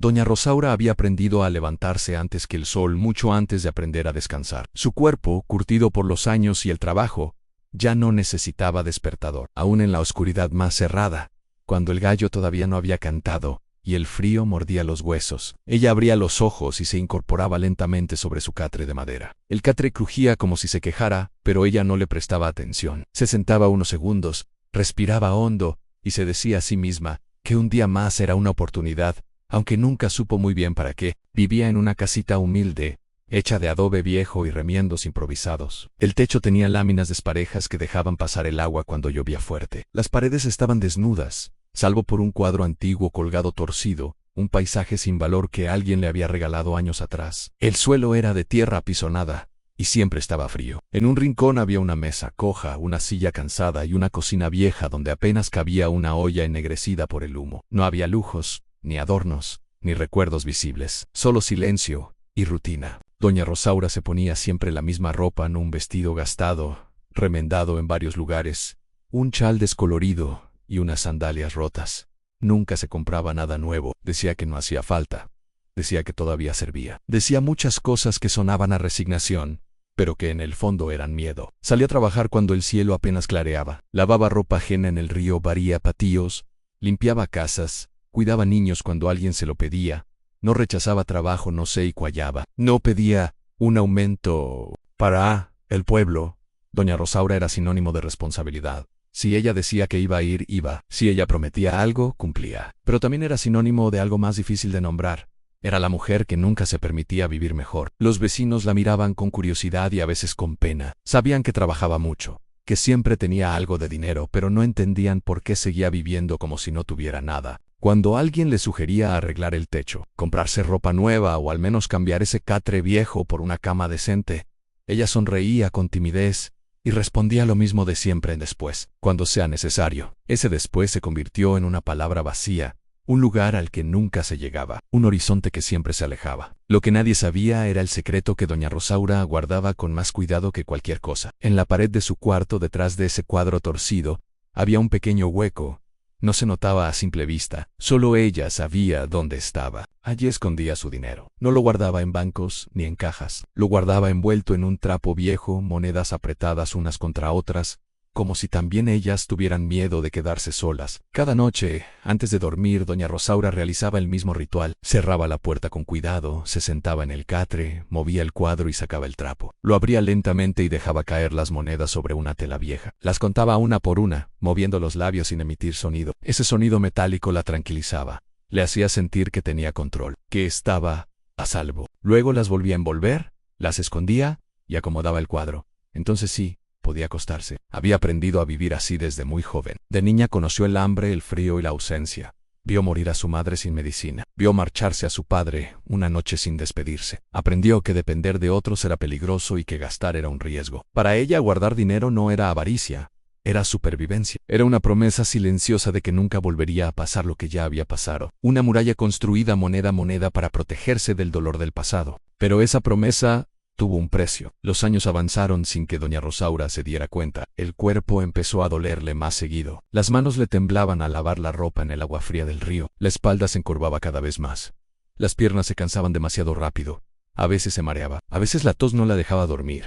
Doña Rosaura había aprendido a levantarse antes que el sol, mucho antes de aprender a descansar. Su cuerpo, curtido por los años y el trabajo, ya no necesitaba despertador. Aún en la oscuridad más cerrada, cuando el gallo todavía no había cantado y el frío mordía los huesos, ella abría los ojos y se incorporaba lentamente sobre su catre de madera. El catre crujía como si se quejara, pero ella no le prestaba atención. Se sentaba unos segundos, respiraba hondo y se decía a sí misma que un día más era una oportunidad, aunque nunca supo muy bien para qué. Vivía en una casita humilde, hecha de adobe viejo y remiendos improvisados. El techo tenía láminas desparejas que dejaban pasar el agua cuando llovía fuerte. Las paredes estaban desnudas, salvo por un cuadro antiguo colgado torcido, un paisaje sin valor que alguien le había regalado años atrás. El suelo era de tierra apisonada, y siempre estaba frío. En un rincón había una mesa coja, una silla cansada y una cocina vieja donde apenas cabía una olla ennegrecida por el humo. No había lujos, ni adornos, ni recuerdos visibles, solo silencio y rutina. Doña Rosaura se ponía siempre la misma ropa, no un vestido gastado, remendado en varios lugares, un chal descolorido y unas sandalias rotas. Nunca se compraba nada nuevo. Decía que no hacía falta. Decía que todavía servía. Decía muchas cosas que sonaban a resignación, pero que en el fondo eran miedo. Salía a trabajar cuando el cielo apenas clareaba. Lavaba ropa ajena en el río, barría patíos, limpiaba casas, cuidaba niños cuando alguien se lo pedía. No rechazaba trabajo, no se cuallaba. No pedía un aumento para el pueblo. Doña Rosaura era sinónimo de responsabilidad. Si ella decía que iba a ir, iba. Si ella prometía algo, cumplía. Pero también era sinónimo de algo más difícil de nombrar. Era la mujer que nunca se permitía vivir mejor. Los vecinos la miraban con curiosidad y a veces con pena. Sabían que trabajaba mucho, que siempre tenía algo de dinero, pero no entendían por qué seguía viviendo como si no tuviera nada. Cuando alguien le sugería arreglar el techo, comprarse ropa nueva o al menos cambiar ese catre viejo por una cama decente, ella sonreía con timidez y respondía lo mismo de siempre en después, cuando sea necesario. Ese después se convirtió en una palabra vacía, un lugar al que nunca se llegaba, un horizonte que siempre se alejaba. Lo que nadie sabía era el secreto que doña Rosaura guardaba con más cuidado que cualquier cosa. En la pared de su cuarto, detrás de ese cuadro torcido, había un pequeño hueco. No se notaba a simple vista, solo ella sabía dónde estaba. Allí escondía su dinero. No lo guardaba en bancos ni en cajas. Lo guardaba envuelto en un trapo viejo, monedas apretadas unas contra otras, como si también ellas tuvieran miedo de quedarse solas. Cada noche, antes de dormir, doña Rosaura realizaba el mismo ritual. Cerraba la puerta con cuidado, se sentaba en el catre, movía el cuadro y sacaba el trapo. Lo abría lentamente y dejaba caer las monedas sobre una tela vieja. Las contaba una por una, moviendo los labios sin emitir sonido. Ese sonido metálico la tranquilizaba. Le hacía sentir que tenía control, que estaba a salvo. Luego las volvía a envolver, las escondía y acomodaba el cuadro. Entonces sí, podía acostarse. Había aprendido a vivir así desde muy joven. De niña conoció el hambre, el frío y la ausencia. Vio morir a su madre sin medicina. Vio marcharse a su padre una noche sin despedirse. Aprendió que depender de otros era peligroso y que gastar era un riesgo. Para ella, guardar dinero no era avaricia, era supervivencia. Era una promesa silenciosa de que nunca volvería a pasar lo que ya había pasado. Una muralla construida moneda a moneda para protegerse del dolor del pasado. Pero esa promesa tuvo un precio. Los años avanzaron sin que doña Rosaura se diera cuenta. El cuerpo empezó a dolerle más seguido. Las manos le temblaban al lavar la ropa en el agua fría del río. La espalda se encorvaba cada vez más. Las piernas se cansaban demasiado rápido. A veces se mareaba. A veces la tos no la dejaba dormir.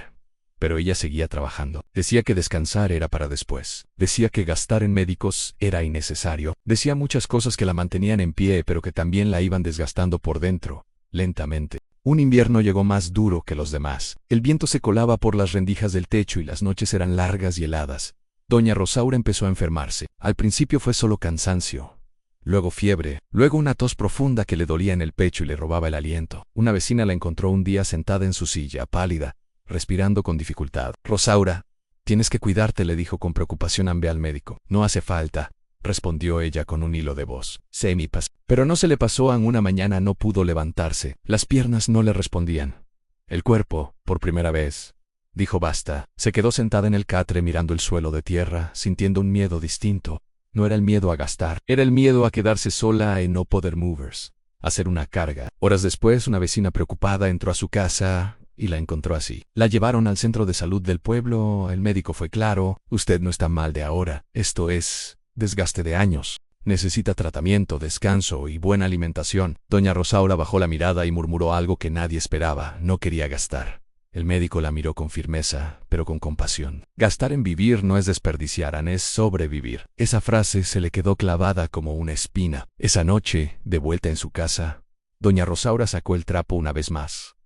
Pero ella seguía trabajando. Decía que descansar era para después. Decía que gastar en médicos era innecesario. Decía muchas cosas que la mantenían en pie, pero que también la iban desgastando por dentro, lentamente. Un invierno llegó más duro que los demás. El viento se colaba por las rendijas del techo y las noches eran largas y heladas. Doña Rosaura empezó a enfermarse. Al principio fue solo cansancio, luego fiebre, luego una tos profunda que le dolía en el pecho y le robaba el aliento. Una vecina la encontró un día sentada en su silla, pálida, respirando con dificultad. «Rosaura, tienes que cuidarte», le dijo con preocupación. «Ve al médico». «No hace falta», respondió ella con un hilo de voz. «Se me pasó». Pero no se le pasó. En una mañana no pudo levantarse. Las piernas no le respondían. El cuerpo, por primera vez, dijo basta. Se quedó sentada en el catre mirando el suelo de tierra, sintiendo un miedo distinto. No era el miedo a gastar, era el miedo a quedarse sola y no poder movers, a ser una carga. Horas después, una vecina preocupada entró a su casa y la encontró así. La llevaron al centro de salud del pueblo. El médico fue claro: «Usted no está mal de ahora. Esto es desgaste de años». Necesita tratamiento, descanso y buena alimentación. Doña Rosaura bajó la mirada y murmuró algo que nadie esperaba. No quería gastar. El médico la miró con firmeza, pero con compasión. Gastar en vivir no es desperdiciar, es sobrevivir. Esa frase se le quedó clavada como una espina. Esa noche, de vuelta en su casa, doña Rosaura sacó el trapo una vez más.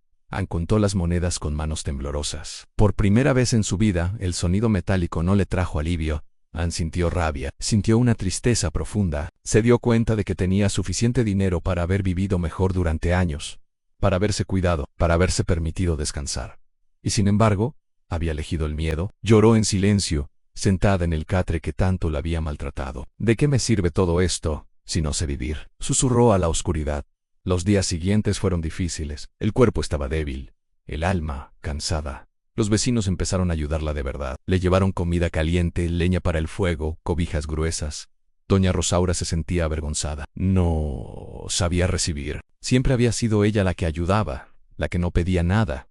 Contó las monedas con manos temblorosas. Por primera vez en su vida, el sonido metálico no le trajo alivio. Sintió rabia, sintió una tristeza profunda. Se dio cuenta de que tenía suficiente dinero para haber vivido mejor durante años, para haberse cuidado, para haberse permitido descansar. Y sin embargo, había elegido el miedo. Lloró en silencio, sentada en el catre que tanto la había maltratado. ¿De qué me sirve todo esto, si no sé vivir?, susurró a la oscuridad. Los días siguientes fueron difíciles. El cuerpo estaba débil, el alma cansada. Los vecinos empezaron a ayudarla de verdad. Le llevaron comida caliente, leña para el fuego, cobijas gruesas. Doña Rosaura se sentía avergonzada. No sabía recibir. Siempre había sido ella la que ayudaba, la que no pedía nada.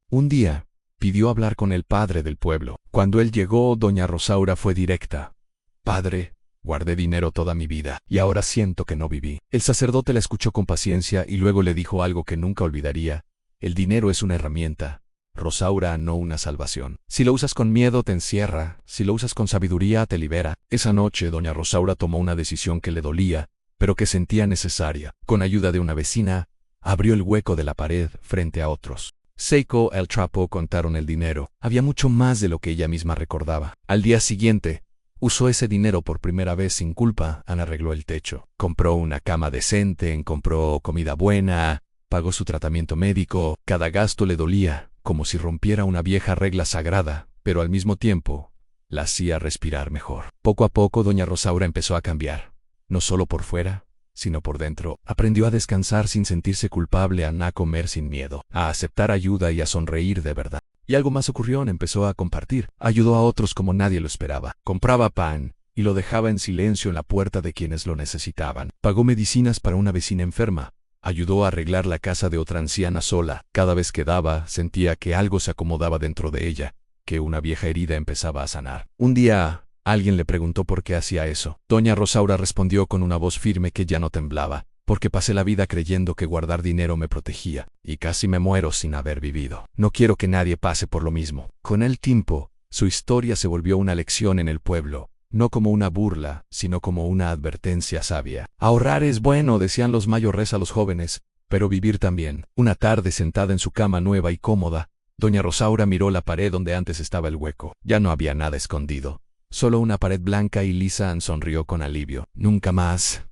Un día, pidió hablar con el padre del pueblo. Cuando él llegó, doña Rosaura fue directa. «Padre, guardé dinero toda mi vida, y ahora siento que no viví». El sacerdote la escuchó con paciencia y luego le dijo algo que nunca olvidaría. «El dinero es una herramienta, Rosaura, no una salvación. Si lo usas con miedo te encierra, si lo usas con sabiduría te libera». Esa noche doña Rosaura tomó una decisión que le dolía, pero que sentía necesaria. Con ayuda de una vecina, abrió el hueco de la pared frente a otros. Seiko y el trapo contaron el dinero. Había mucho más de lo que ella misma recordaba. Al día siguiente, usó ese dinero por primera vez sin culpa. Arregló el techo. Compró una cama decente, compró comida buena, pagó su tratamiento médico. Cada gasto le dolía, como si rompiera una vieja regla sagrada, pero al mismo tiempo, la hacía respirar mejor. Poco a poco doña Rosaura empezó a cambiar. No solo por fuera, sino por dentro. Aprendió a descansar sin sentirse culpable, a comer sin miedo, a aceptar ayuda y a sonreír de verdad. Y algo más ocurrió, empezó a compartir. Ayudó a otros como nadie lo esperaba. Compraba pan y lo dejaba en silencio en la puerta de quienes lo necesitaban. Pagó medicinas para una vecina enferma. Ayudó a arreglar la casa de otra anciana sola. Cada vez que daba, sentía que algo se acomodaba dentro de ella, que una vieja herida empezaba a sanar. Un día, alguien le preguntó por qué hacía eso. Doña Rosaura respondió con una voz firme que ya no temblaba. «Porque pasé la vida creyendo que guardar dinero me protegía, y casi me muero sin haber vivido. No quiero que nadie pase por lo mismo». Con el tiempo, su historia se volvió una lección en el pueblo. No como una burla, sino como una advertencia sabia. Ahorrar es bueno, decían los mayores a los jóvenes, pero vivir también. Una tarde, sentada en su cama nueva y cómoda, doña Rosaura miró la pared donde antes estaba el hueco. Ya no había nada escondido. Solo una pared blanca y lisa. Sonrió con alivio. «Nunca más»,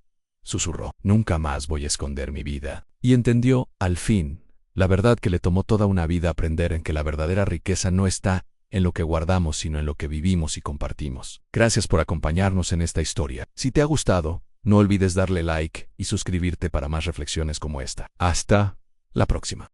susurró. «Nunca más voy a esconder mi vida». Y entendió, al fin, la verdad que le tomó toda una vida aprender, en que la verdadera riqueza no está en lo que guardamos, sino en lo que vivimos y compartimos. Gracias por acompañarnos en esta historia. Si te ha gustado, no olvides darle like y suscribirte para más reflexiones como esta. Hasta la próxima.